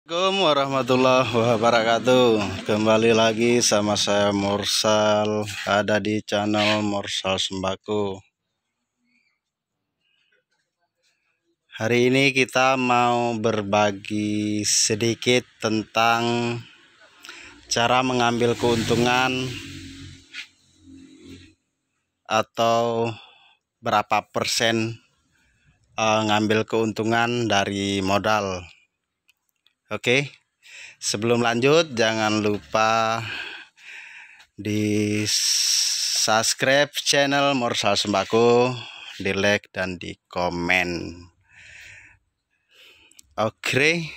Assalamualaikum warahmatullahi wabarakatuh. Kembali lagi sama saya Mursal, ada di channel Mursal Sembako. Hari ini kita mau berbagi sedikit tentang cara mengambil keuntungan atau berapa persen ngambil keuntungan dari modal. Oke, sebelum lanjut jangan lupa di subscribe channel Mursal Sembako, di like dan di komen. Oke,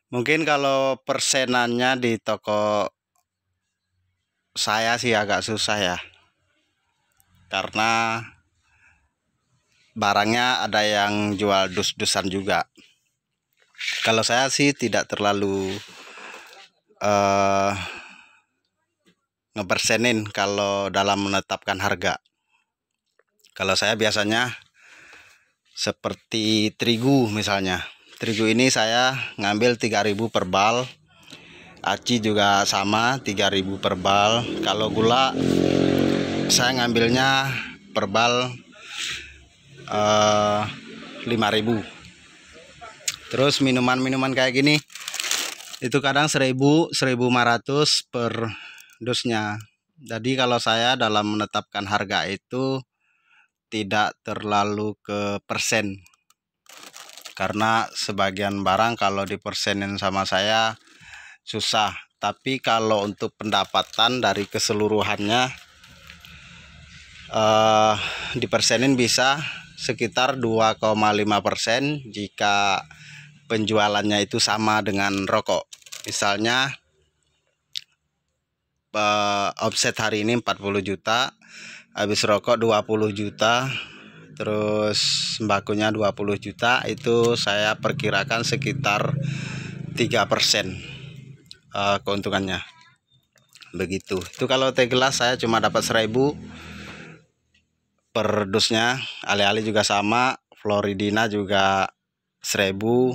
mungkin kalau persenannya di toko saya sih agak susah ya, karena barangnya ada yang jual dus-dusan juga. Kalau saya sih tidak terlalu ngepersenin kalau dalam menetapkan harga. Kalau saya biasanya seperti terigu misalnya. Terigu ini saya ngambil 3.000 per bal. Aci juga sama 3.000 per bal. Kalau gula saya ngambilnya per bal 5.000. Terus minuman-minuman kayak gini itu kadang 1.000-1.500 per dosnya. Jadi kalau saya dalam menetapkan harga itu tidak terlalu ke persen, karena sebagian barang kalau dipersenin sama saya susah. Tapi kalau untuk pendapatan dari keseluruhannya dipersenin bisa sekitar 2,5% jika penjualannya itu sama dengan rokok. Misalnya omset hari ini 40 juta, habis rokok 20 juta, terus sembakonya 20 juta, itu saya perkirakan sekitar 3% keuntungannya. Begitu. Itu kalau teh gelas saya cuma dapat 1.000 per dusnya. Ale-ale juga sama, Floridina juga 1.000,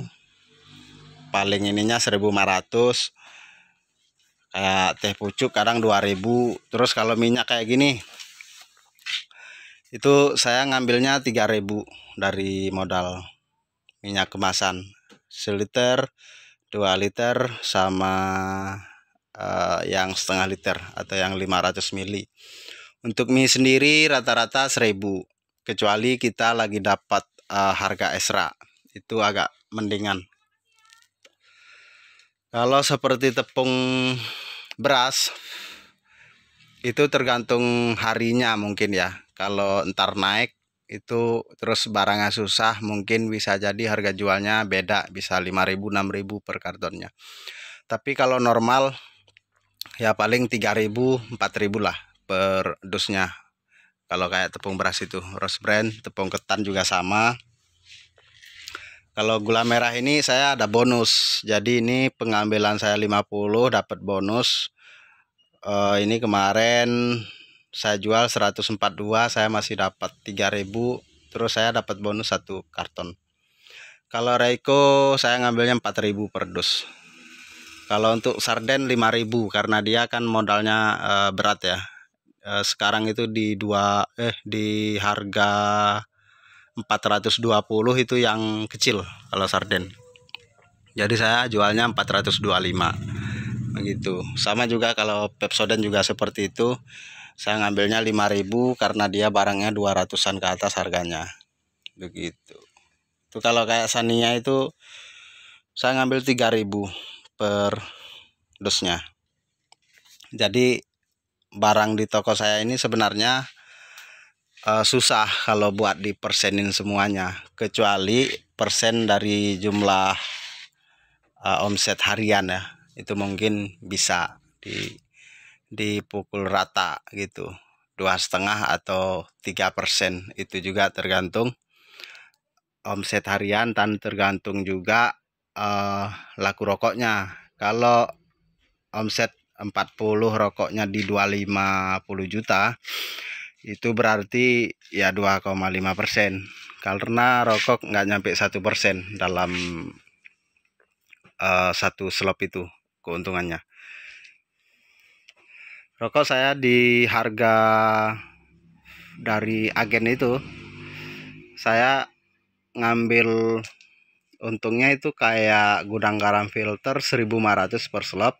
paling ininya 1.500. Kayak teh pucuk kadang 2.000. Terus kalau minyak kayak gini itu saya ngambilnya 3.000 dari modal minyak kemasan 1 liter, 2 liter, sama yang setengah liter atau yang 500 mili. Untuk mie sendiri rata-rata 1.000, kecuali kita lagi dapat harga esra, itu agak mendingan. Kalau seperti tepung beras itu tergantung harinya mungkin ya. Kalau entar naik itu terus barangnya susah, mungkin bisa jadi harga jualnya beda, bisa 5.000 6.000 per kartonnya. Tapi kalau normal ya paling 3.000 4.000 lah per dusnya. Kalau kayak tepung beras itu Rose Brand, tepung ketan juga sama. Kalau gula merah ini saya ada bonus. Jadi ini pengambilan saya 50 dapat bonus. Ini kemarin saya jual 142, saya masih dapat 3.000, terus saya dapat bonus 1 karton. Kalau Reiko saya ngambilnya 4.000 per dus. Kalau untuk sarden 5.000, karena dia kan modalnya berat ya. Sekarang itu di harga 420 itu yang kecil kalau sarden. Jadi saya jualnya 425 begitu. Sama juga kalau Pepsodent juga seperti itu. Saya ngambilnya 5.000 karena dia barangnya 200-an ke atas harganya. Begitu. Itu kalau kayak Sania itu saya ngambil 3.000 per dosnya. Jadi barang di toko saya ini sebenarnya susah kalau buat dipersenin semuanya, kecuali persen dari jumlah omset harian ya. Itu mungkin bisa dipukul rata gitu, 2,5 atau 3%. Itu juga tergantung omset harian dan tergantung juga laku rokoknya. Kalau omset 40, rokoknya di 250 juta, itu berarti ya 2,5%. karena rokok nggak nyampe 1% dalam satu slop itu keuntungannya. Rokok saya di harga dari agen itu, saya ngambil untungnya itu kayak gudang garam filter 1.500 per slop.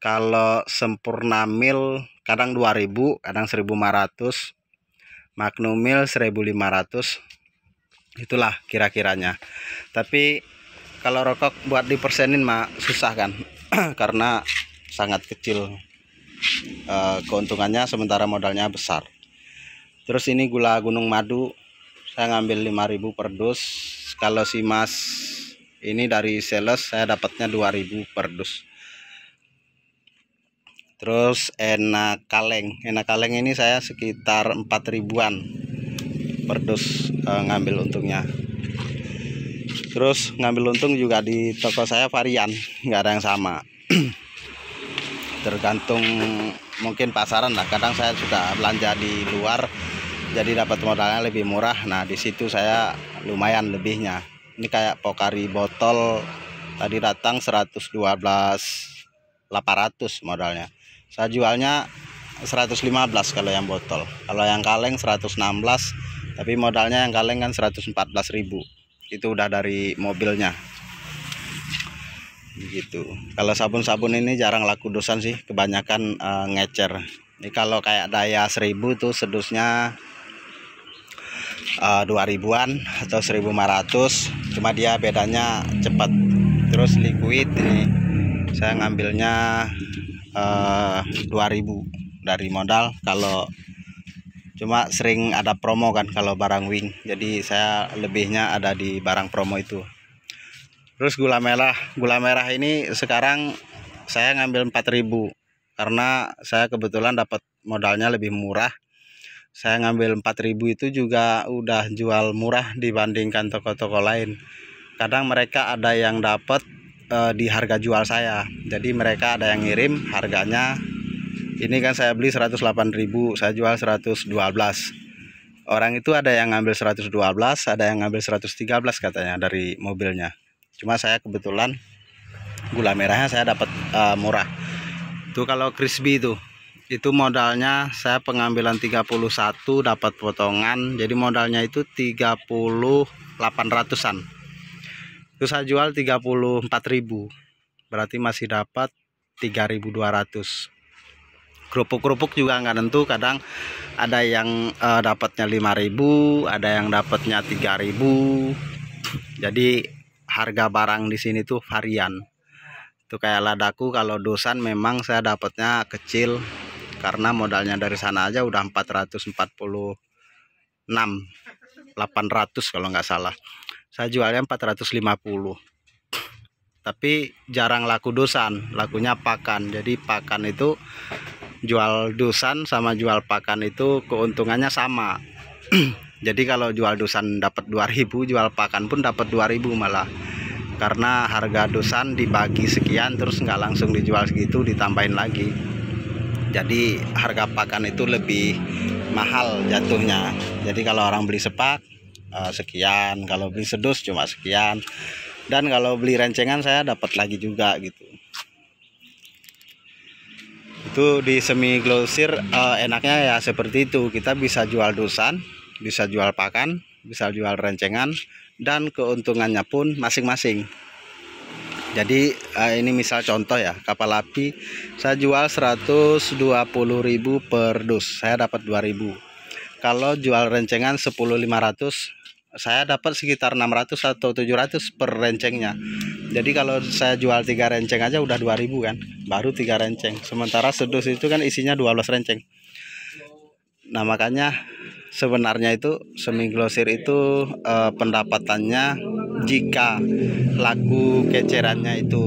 Kalau sempurna mil kadang 2.000, kadang 1.500, Magnum mil 1.500, itulah kira-kiranya. Tapi kalau rokok buat dipersenin mah susah kan karena sangat kecil keuntungannya, sementara modalnya besar. Terus ini gula Gunung Madu saya ngambil 5.000 per dus. Kalau si mas ini dari sales saya dapatnya 2.000 per dus. Terus enak kaleng ini saya sekitar 4.000-an per dus ngambil untungnya. Terus ngambil untung juga di toko saya varian, nggak ada yang sama. Tergantung mungkin pasaran lah. Kadang saya sudah belanja di luar, jadi dapat modalnya lebih murah. Nah di situ saya lumayan lebihnya. Ini kayak Pocari botol tadi datang 112.800 modalnya. Saya jualnya 115 kalau yang botol. Kalau yang kaleng 116, tapi modalnya yang kaleng kan 114.000. Itu udah dari mobilnya. Gitu. Kalau sabun-sabun ini jarang laku dosan sih, kebanyakan ngecer. Ini kalau kayak Daya 1000 tuh sedusnya 2.000-an atau 1.500, cuma dia bedanya cepat. Terus liquid ini saya ngambilnya 2.000 dari modal. Kalau cuma sering ada promo kan kalau barang wing, jadi saya lebihnya ada di barang promo itu. Terus gula merah ini sekarang saya ngambil 4.000 karena saya kebetulan dapat modalnya lebih murah. Saya ngambil 4.000 itu juga udah jual murah dibandingkan toko-toko lain. Kadang mereka ada yang dapat di harga jual saya, jadi mereka ada yang ngirim harganya. Ini kan saya beli 108.000, saya jual 112. Orang itu ada yang ngambil 112, ada yang ngambil 113 katanya dari mobilnya. Cuma saya kebetulan gula merahnya saya dapat murah. Itu kalau crispy itu modalnya saya pengambilan 31, dapat potongan, jadi modalnya itu 3800-an. Itu saya jual 34.000, berarti masih dapat 3.200. Kerupuk-kerupuk juga nggak tentu, kadang ada yang dapatnya 5.000, ada yang dapatnya 3.000. Jadi harga barang di sini tuh varian. Itu kayak ladaku, kalau dosan memang saya dapatnya kecil karena modalnya dari sana aja udah 446, 800 kalau nggak salah. Saya jualnya 450. Tapi jarang laku dosan, lakunya pakan. Jadi pakan itu jual dosan sama jual pakan itu keuntungannya sama. Jadi kalau jual dosan dapat 2.000, jual pakan pun dapat 2.000 malah. Karena harga dosan dibagi sekian, terus nggak langsung dijual segitu, ditambahin lagi. Jadi harga pakan itu lebih mahal jatuhnya. Jadi kalau orang beli sepak sekian, kalau beli sedus cuma sekian. Dan kalau beli rencengan saya dapat lagi juga gitu. Itu di semi glosir enaknya ya seperti itu. Kita bisa jual dosan, bisa jual pakan, bisa jual rencengan, dan keuntungannya pun masing-masing. Jadi ini misal contoh ya, kapal api saya jual 120.000 per dus, saya dapat 2.000. Kalau jual rencengan 10.500, saya dapat sekitar 600 atau 700 per rencengnya. Jadi kalau saya jual 3 renceng aja udah 2.000 kan, baru 3 renceng. Sementara sedus itu kan isinya 12 renceng. Nah makanya sebenarnya itu semi glosir itu pendapatannya, jika laku kecerannya itu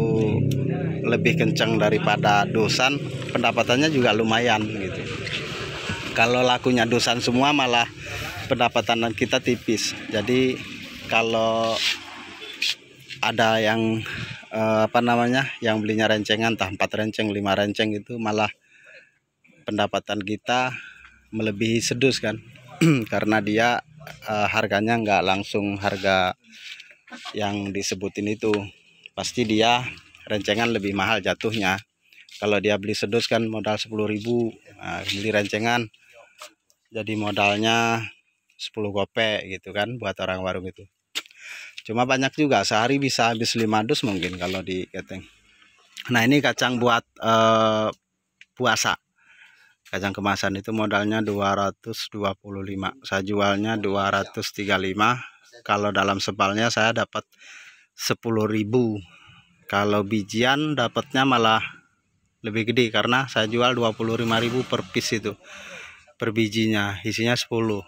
lebih kencang daripada dosan, pendapatannya juga lumayan gitu. Kalau lakunya dosan semua malah pendapatan kita tipis. Jadi kalau ada yang yang belinya rencengan, entah 4 renceng, 5 renceng, itu malah pendapatan kita melebihi sedus kan. Karena dia harganya nggak langsung harga yang disebutin itu, pasti dia rencengan lebih mahal jatuhnya. Kalau dia beli sedus kan modal 10.000, nah, beli rencengan jadi modalnya 10 gopek gitu kan buat orang warung itu. Cuma banyak juga, sehari bisa habis 5 dus mungkin kalau di keteng. Nah ini kacang buat puasa, kacang kemasan itu modalnya 225, saya jualnya 235. Kalau dalam sepalnya saya dapat 10.000. Kalau bijian dapatnya malah lebih gede karena saya jual 25.000 per piece itu, per bijinya isinya 10.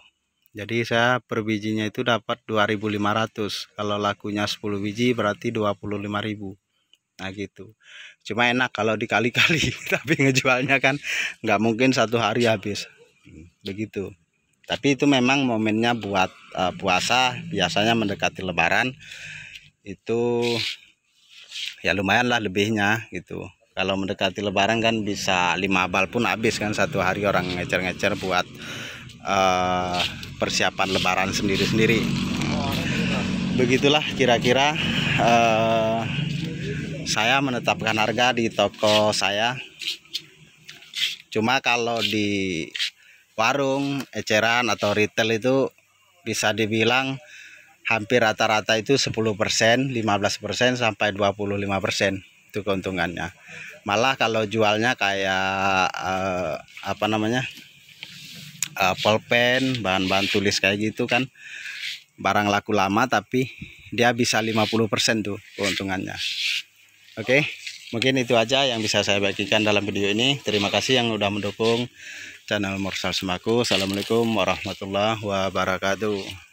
Jadi saya per bijinya itu dapat 2.500. Kalau lakunya 10 biji berarti 25.000. Nah gitu. Cuma enak kalau dikali-kali, tapi ngejualnya kan nggak mungkin satu hari habis. Begitu. Tapi itu memang momennya buat puasa, biasanya mendekati lebaran. Itu ya lumayan lah lebihnya gitu. Kalau mendekati lebaran kan bisa 5 bal pun habis kan satu hari, orang ngecer-ngecer buat persiapan lebaran sendiri-sendiri. Begitulah kira-kira saya menetapkan harga di toko saya. Cuma kalau di warung eceran atau retail itu bisa dibilang hampir rata-rata itu 10%, 15% sampai 25% itu keuntungannya. Malah kalau jualnya kayak pulpen, bahan-bahan tulis kayak gitu kan, barang laku lama tapi dia bisa 50% tuh keuntungannya. Oke, mungkin itu aja yang bisa saya bagikan dalam video ini. Terima kasih yang udah mendukung channel Mursal Semaku. Assalamualaikum warahmatullahi wabarakatuh.